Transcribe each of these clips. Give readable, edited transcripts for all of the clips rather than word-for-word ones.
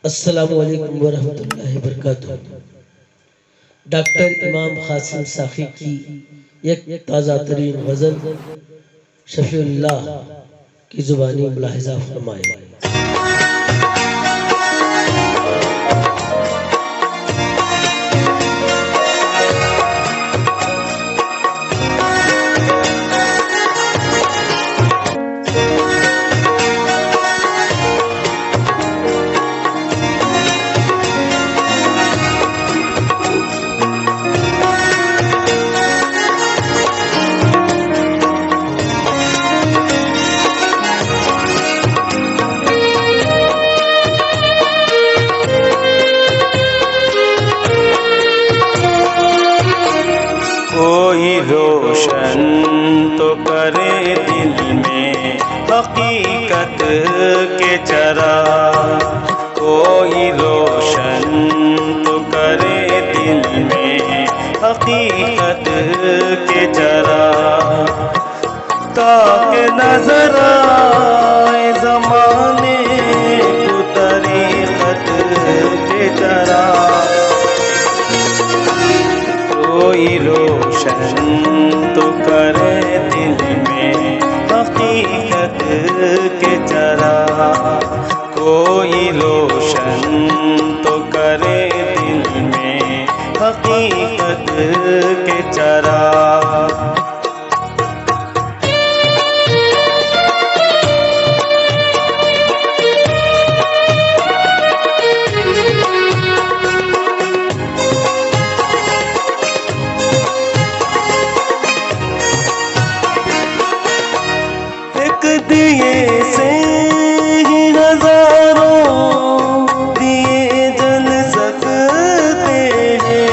अस्सलामु अलैकुम वरहमतुल्लाहि वबरकातुहू। डॉक्टर इमाम कासिम साखी की एक ताज़ा तरीन गज़ल शफ़ीउल्लाह की ज़ुबानी मुलाहिज़ा फरमाए। कोई रोशन तो करे दिल में हकीकत के चरा, कोई रोशन तो करे दिल में हकीकत के चरा, ताकि नजर आए ज़माने को तरीक़त के चरा। कोई रोशन तो करे दिल में हकीकत के चरा, कोई रोशन तो करे दिल में हकीकत के चरा। दिए से ही हजारों दिए जल सकते हैं,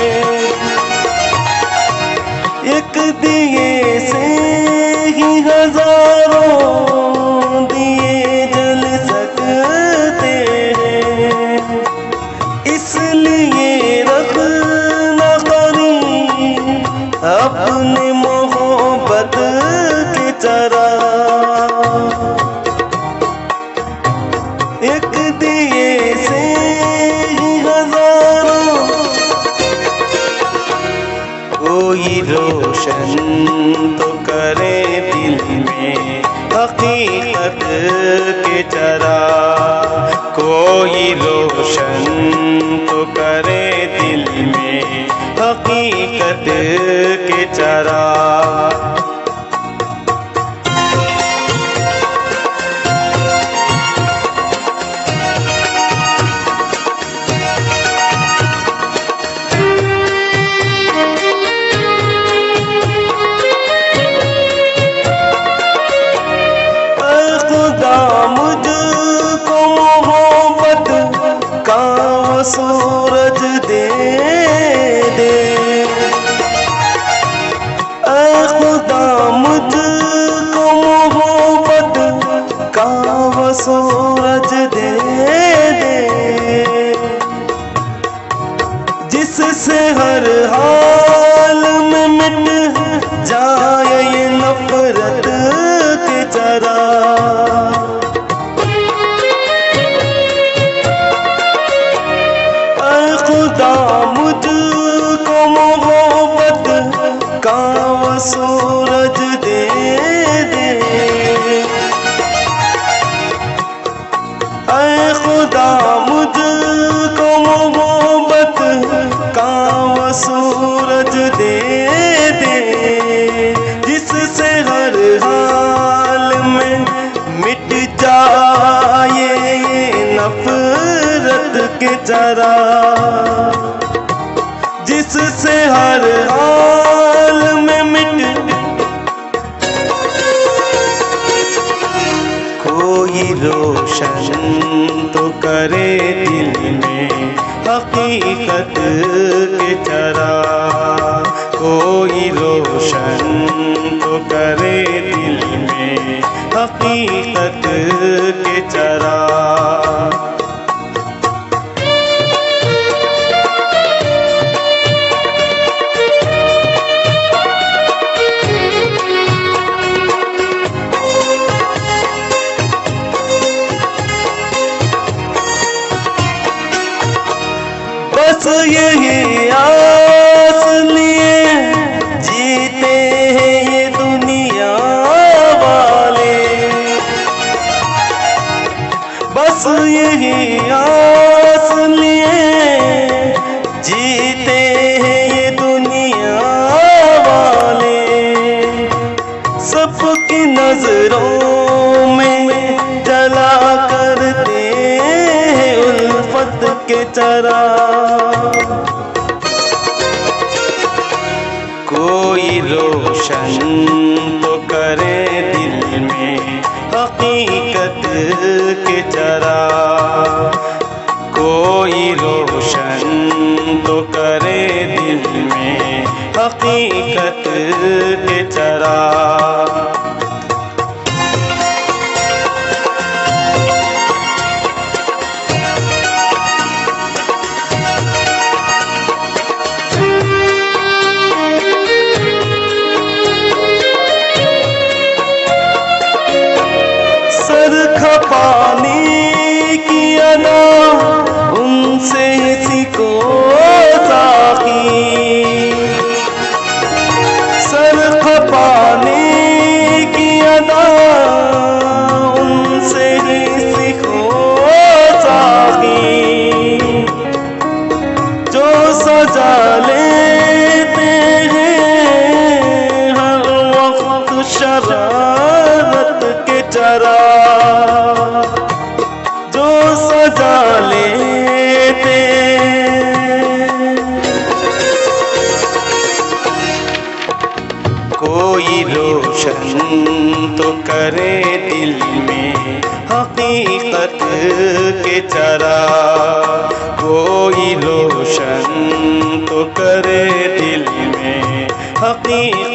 एक दिए से ही हजारों दिए जल सकते हैं। इसलिए रखना करीब अपने मोहब्बत के चरा, एक दिए से ही हजारों। कोई रोशन तो करे दिल में हकीकत के चरा, कोई रोशन तो करे दिल में हकीकत के चरा। मुझको मोहब्बत का सूरज दे दे, ऐ खुदा मुझको मोहब्बत का सूरज दे दे, जिससे हर हाल में मिट जाए ये नफरत के चरा। खुदा मुझको मोहब्बत का सूरज दे दे, ऐ खुदा मुझको मोहब्बत का सूरज दे दे, जिससे हर हाल में मिट जाए नफरत के चरा, जिससे हर हाल में मिट। कोई रोशन तो करे दिल में हकीकत के चरा, कोई रोशन तो करे दिल में हकीकत के चरा। यही आस लिए जीते हैं ये दुनिया वाले, बस यही आस लिए जीते हैं ये दुनिया वाले। सबकी नजरों में जला करते हैं उल्फत के चिराग। कोई रोशन तो करे दिल में हकीकत के चिराग, कोई रोशन तो करे दिल में हकीकत के चिराग। खपाने की अदा उनसे सीखो साकी, सर खपाने की अदा उनसे ही सीखो साकी। जो सजा लेते हैं हर वक्त शरारत के चरा, जो सजा लेते कोई रोशन तो करे दिल में हकीकत के चिराग, कोई रोशन तो करे दिल में हकीकत